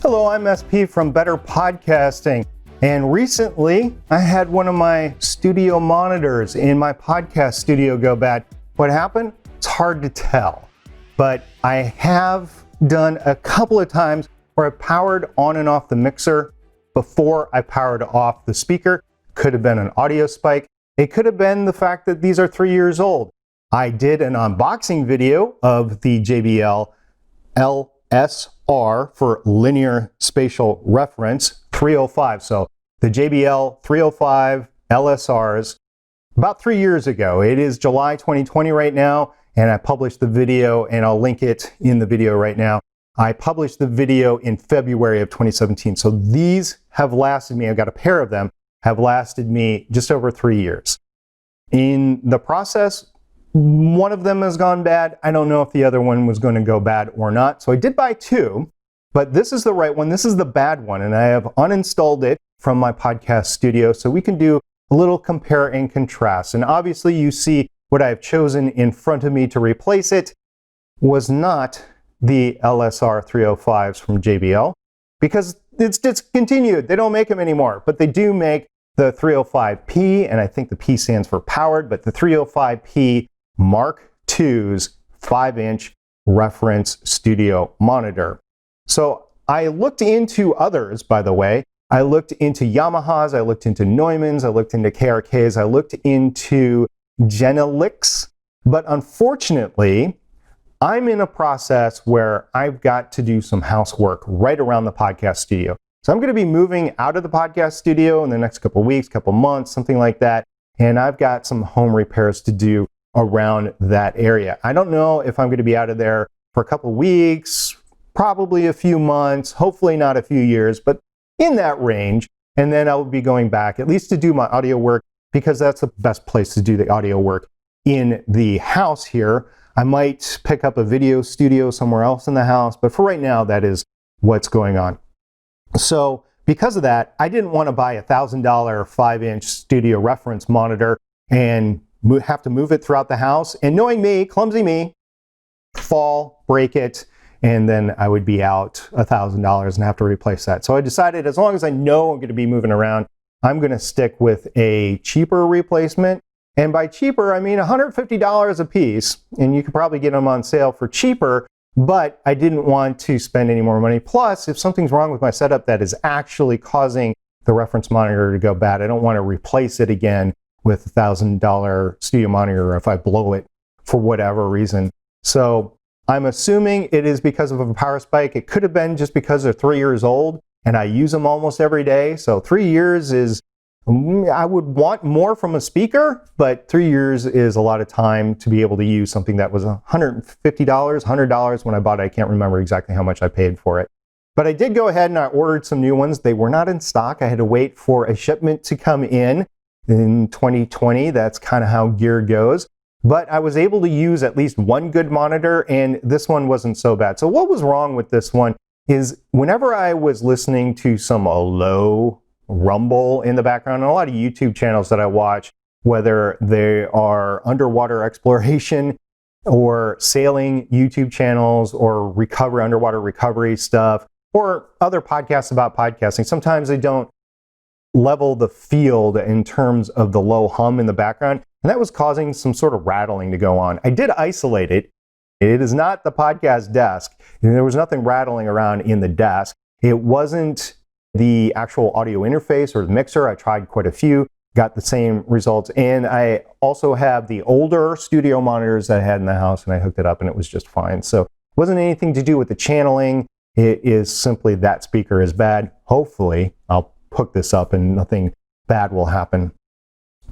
Hello, I'm SP from Better Podcasting, and recently I had one of my studio monitors in my podcast studio go bad. What happened? It's hard to tell, but I have done a couple of times where I powered on and off the mixer before I powered off the speaker. Could have been an audio spike. It could have been the fact that these are 3 years old. I did an unboxing video of the JBL LSR for linear spatial reference 305. So the JBL 305 LSRs about 3 years ago. It is July 2020 right now, and I published the video, and I'll link it in the video right now. I published the video in February of 2017. So these have lasted me, I've got a pair of them, have lasted me just over 3 years. In the process, one of them has gone bad. I don't know if the other one was going to go bad or not. So I did buy two, but this is the right one. This is the bad one, and I have uninstalled it from my podcast studio so we can do a little compare and contrast. And obviously you see what I've chosen in front of me to replace it was not the LSR 305s from JBL, because it's discontinued. They don't make them anymore, but they do make the 305P, and I think the P stands for powered, but the 305P Mark II's 5-inch reference studio monitor. So I looked into others, by the way. I looked into Yamahas, I looked into Neumann's, I looked into KRK's, I looked into Genelix, but unfortunately, I'm in a process where I've got to do some housework right around the podcast studio. So I'm going to be moving out of the podcast studio in the next couple of weeks, couple months, something like that, and I've got some home repairs to do around that area. I don't know if I'm going to be out of there for a couple of weeks, probably a few months, hopefully not a few years, but in that range. And then I'll be going back at least to do my audio work, because that's the best place to do the audio work in the house here. I might pick up a video studio somewhere else in the house, but for right now, that is what's going on. So because of that, I didn't want to buy a $1,000 5-inch studio reference monitor and have to move it throughout the house. And knowing me, clumsy me, fall, break it, and then I would be out $1,000 and have to replace that. So I decided, as long as I know I'm going to be moving around, I'm going to stick with a cheaper replacement. And by cheaper, I mean $150 a piece, and you could probably get them on sale for cheaper, but I didn't want to spend any more money. Plus, if something's wrong with my setup that is actually causing the reference monitor to go bad, I don't want to replace it again with a $1,000 studio monitor if I blow it for whatever reason. So I'm assuming it is because of a power spike. It could have been just because they're 3 years old and I use them almost every day. So 3 years is, I would want more from a speaker, but 3 years is a lot of time to be able to use something that was $150, $100 when I bought it. I can't remember exactly how much I paid for it. But I did go ahead and I ordered some new ones. They were not in stock. I had to wait for a shipment to come in 2020. That's kind of how gear goes. But I was able to use at least one good monitor, and this one wasn't so bad. So what was wrong with this one is whenever I was listening to some low rumble in the background, and a lot of YouTube channels that I watch, whether they are underwater exploration or sailing YouTube channels or underwater recovery stuff, or other podcasts about podcasting, sometimes they don't level the field in terms of the low hum in the background, and that was causing some sort of rattling to go on. I did isolate it. It is not the podcast desk. There was nothing rattling around in the desk. It wasn't the actual audio interface or the mixer. I tried quite a few, got the same results. And I also have the older studio monitors that I had in the house, and I hooked it up and it was just fine. So it wasn't anything to do with the channeling. It is simply that speaker is bad. Hopefully I'll hook this up and nothing bad will happen.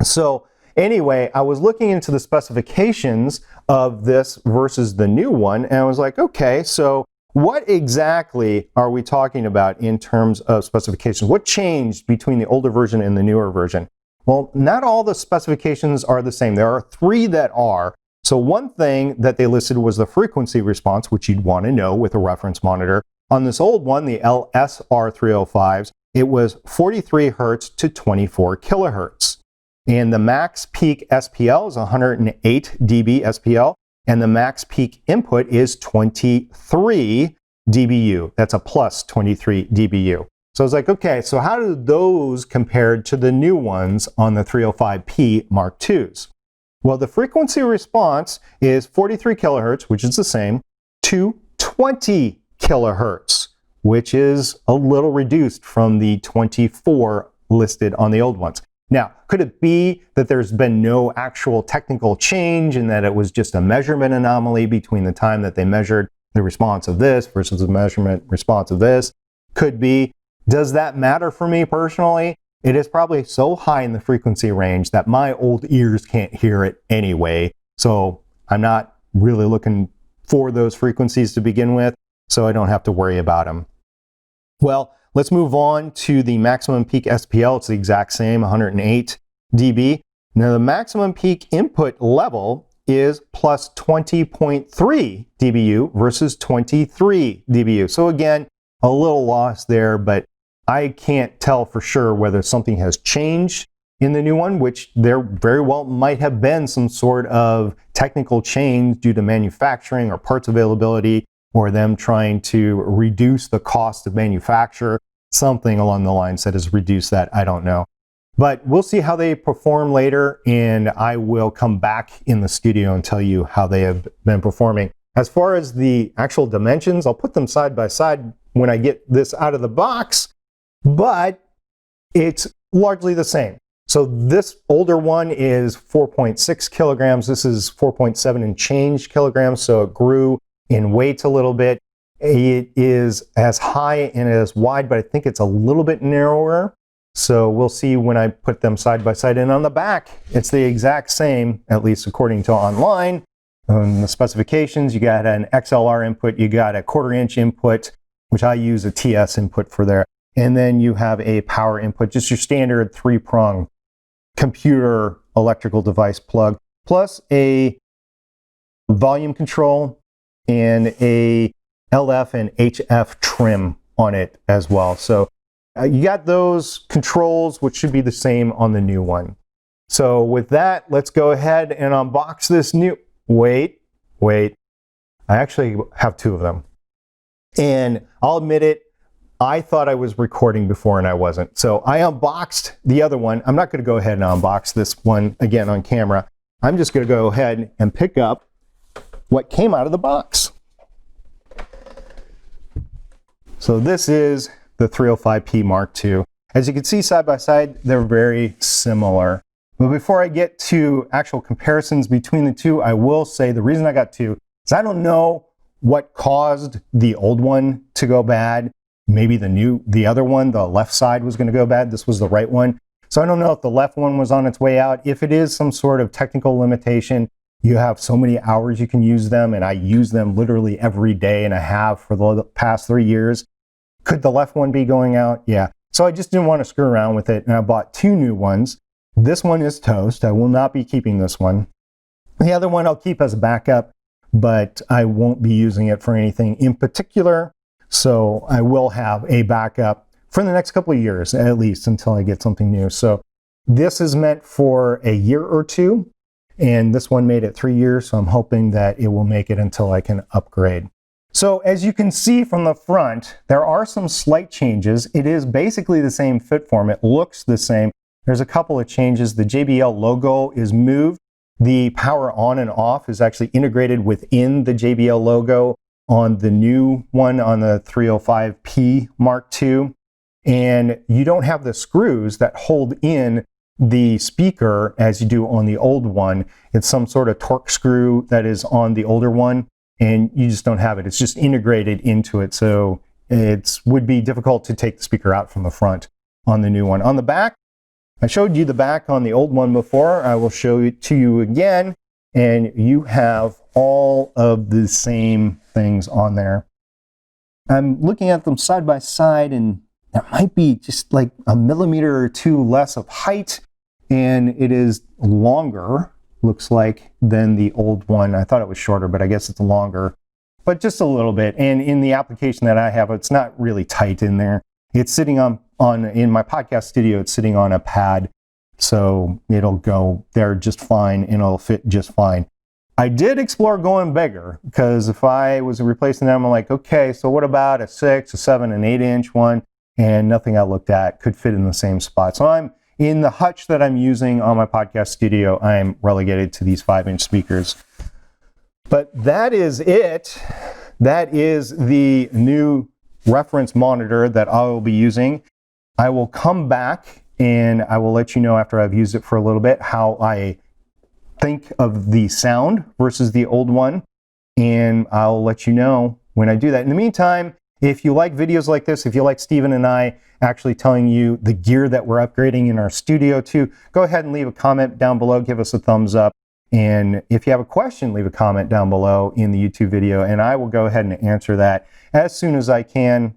So anyway, I was looking into the specifications of this versus the new one, and I was like, okay, so what exactly are we talking about in terms of specifications? What changed between the older version and the newer version? Well, not all the specifications are the same. There are 3 that are. So one thing that they listed was the frequency response, which you'd want to know with a reference monitor. On this old one, the LSR305s, it was 43 hertz to 24 kilohertz. And the max peak SPL is 108 dB SPL, and the max peak input is 23 dBu. That's a plus 23 dBu. So I was like, okay, so how do those compare to the new ones on the 305P Mark IIs? Well, the frequency response is 43 kilohertz, which is the same, to 20 kilohertz, which is a little reduced from the 24 listed on the old ones. Now, could it be that there's been no actual technical change and that it was just a measurement anomaly between the time that they measured the response of this versus the measurement response of this? Could be. Does that matter for me personally? It is probably so high in the frequency range that my old ears can't hear it anyway. So I'm not really looking for those frequencies to begin with, so I don't have to worry about them. Well, let's move on to the maximum peak SPL. It's the exact same, 108 dB. Now the maximum peak input level is plus 20.3 dBu versus 23 dBu. So again, a little loss there, but I can't tell for sure whether something has changed in the new one, which there very well might have been some sort of technical change due to manufacturing or parts availability, or them trying to reduce the cost of manufacture, something along the lines that has reduced that, I don't know. But we'll see how they perform later, and I will come back in the studio and tell you how they have been performing. As far as the actual dimensions, I'll put them side by side when I get this out of the box, but it's largely the same. So this older one is 4.6 kilograms. This is 4.7 and change kilograms, so it grew in weight a little bit. It is as high and as wide, but I think it's a little bit narrower. So we'll see when I put them side by side. And on the back, it's the exact same, at least according to online. On the specifications, you got an XLR input, you got a 1/4 inch input, which I use a TS input for there. And then you have a power input, just your standard 3-prong computer electrical device plug, plus a volume control and a LF and HF trim on it as well. So you got those controls, which should be the same on the new one. So with that, let's go ahead and unbox this new... Wait. I actually have 2 of them. And I'll admit it, I thought I was recording before and I wasn't. So I unboxed the other one. I'm not going to go ahead and unbox this one again on camera. I'm just going to go ahead and pick up what came out of the box. So this is the 305P Mark II. As you can see side by side, they're very similar. But before I get to actual comparisons between the two, I will say the reason I got 2 is I don't know what caused the old one to go bad. Maybe the other one, the left side, was going to go bad. This was the right one. So I don't know if the left one was on its way out. If it is some sort of technical limitation, you have so many hours you can use them, and I use them literally every day, and I have for the past 3 years. Could the left one be going out? Yeah. So I just didn't want to screw around with it, and I bought 2 new ones. This one is toast. I will not be keeping this one. The other one I'll keep as a backup, but I won't be using it for anything in particular. So I will have a backup for the next couple of years, at least until I get something new. So this is meant for a year or 2, and this one made it 3 years. So I'm hoping that it will make it until I can upgrade. So as you can see from the front, there are some slight changes. It is basically the same fit form. It looks the same. There's a couple of changes. The JBL logo is moved. The power on and off is actually integrated within the JBL logo on the new one, on the 305P Mark II. And you don't have the screws that hold in the speaker as you do on the old one. It's some sort of torque screw that is on the older one, and you just don't have it. It's just integrated into it. So it would be difficult to take the speaker out from the front on the new one. On the back, I showed you the back on the old one before. I will show it to you again, and you have all of the same things on there. I'm looking at them side by side, and there might be just like a millimeter or 2 less of height, and it is longer, looks like, than the old one. I thought it was shorter, but I guess it's longer, but just a little bit. And in the application that I have, it's not really tight in there. It's sitting in my podcast studio, it's sitting on a pad, so it'll go there just fine and it'll fit just fine. I did explore going bigger, because if I was replacing them, I'm like, okay, so what about a 6, a 7, an 8-inch one? And nothing I looked at could fit in the same spot. So I'm in the hutch that I'm using on my podcast studio, I'm relegated to these 5-inch speakers. But that is it. That is the new reference monitor that I will be using. I will come back and I will let you know after I've used it for a little bit how I think of the sound versus the old one, and I'll let you know when I do that. In the meantime, if you like videos like this, if you like Steven and I actually telling you the gear that we're upgrading in our studio to, go ahead and leave a comment down below, give us a thumbs up. And if you have a question, leave a comment down below in the YouTube video, and I will go ahead and answer that as soon as I can.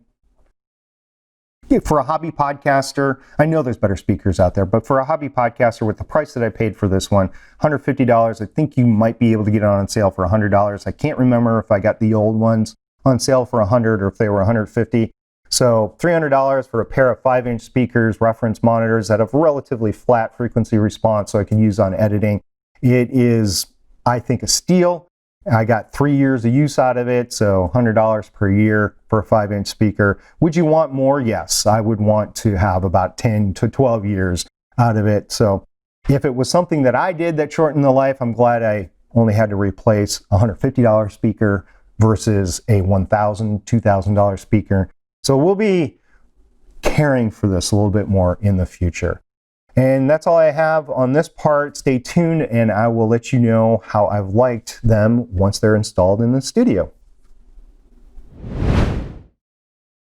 For a hobby podcaster, I know there's better speakers out there, but for a hobby podcaster with the price that I paid for this one, $150, I think you might be able to get it on sale for $100. I can't remember if I got the old ones on sale for $100 or if they were $150. So $300 for a pair of 5-inch speakers, reference monitors that have relatively flat frequency response so I can use on editing. It is, I think, a steal. I got 3 years of use out of it, so $100 per year for a 5-inch speaker. Would you want more? Yes, I would want to have about 10 to 12 years out of it. So if it was something that I did that shortened the life, I'm glad I only had to replace a $150 speaker versus a $1,000, $2,000 speaker. So we'll be caring for this a little bit more in the future. And that's all I have on this part. Stay tuned and I will let you know how I've liked them once they're installed in the studio.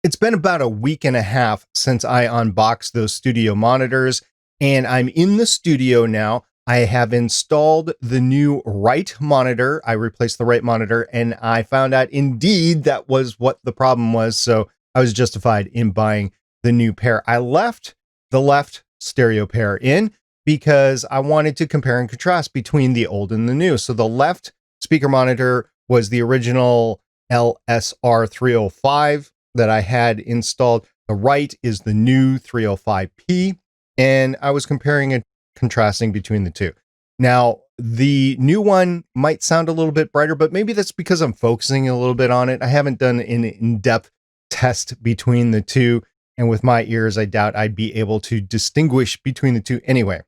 It's been about a week and a half since I unboxed those studio monitors, and I'm in the studio now. I have installed the new right monitor. I replaced the right monitor, and I found out indeed that was what the problem was. So I was justified in buying the new pair. I left the left stereo pair in because I wanted to compare and contrast between the old and the new. So the left speaker monitor was the original LSR305 that I had installed. The right is the new 305P, and I was comparing and contrasting between the two. Now, the new one might sound a little bit brighter, but maybe that's because I'm focusing a little bit on it. I haven't done an in-depth test between the two. And with my ears, I doubt I'd be able to distinguish between the two anyway.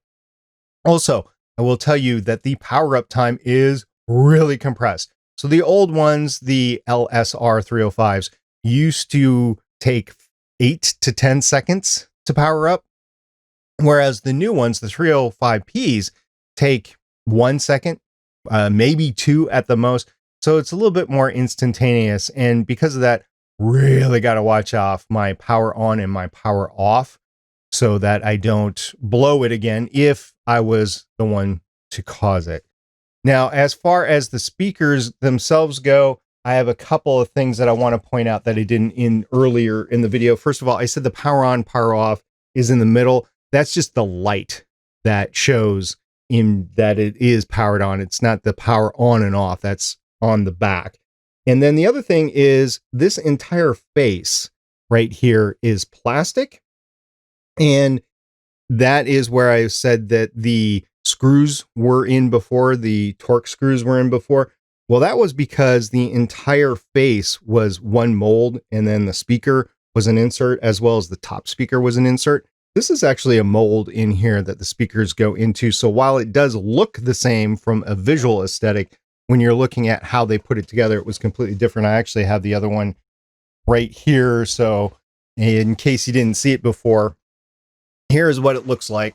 Also, I will tell you that the power up time is really compressed. So the old ones, the LSR305s, used to take 8 to 10 seconds to power up, whereas the new ones, the 305Ps, take 1 second, maybe 2 at the most. So it's a little bit more instantaneous. And because of that, really got to watch off my power on and my power off so that I don't blow it again if I was the one to cause it. Now, as far as the speakers themselves go, I have a couple of things that I want to point out that I didn't in earlier in the video. First of all, I said the power on, power off is in the middle. That's just the light that shows in that it is powered on. It's not the power on and off. That's on the back. And then the other thing is this entire face right here is plastic. And that is where I said that the screws were in before, the torque screws were in before. Well, that was because the entire face was one mold, and then the speaker was an insert, as well as the top speaker was an insert. This is actually a mold in here that the speakers go into. So while it does look the same from a visual aesthetic, when you're looking at how they put it together, it was completely different. I actually have the other one right here. So in case you didn't see it before, here's what it looks like.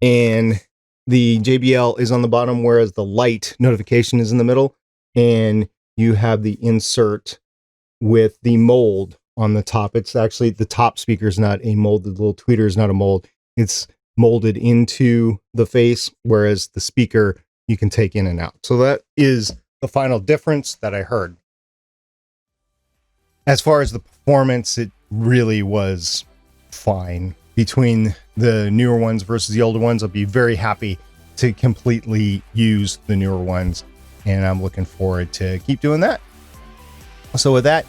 And the JBL is on the bottom, whereas the light notification is in the middle. And you have the insert with the mold on the top. It's actually, the top speaker is not a mold. The little tweeter is not a mold. It's molded into the face, whereas the speaker you can take in and out. So that is the final difference that I heard. As far as the performance, it really was fine. Between the newer ones versus the older ones, I'll be very happy to completely use the newer ones, and I'm looking forward to keep doing that. So with that,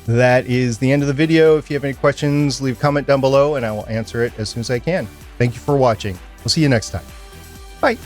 that is the end of the video. If you have any questions, leave a comment down below and I will answer it as soon as I can. Thank you for watching. We'll see you next time. Bye.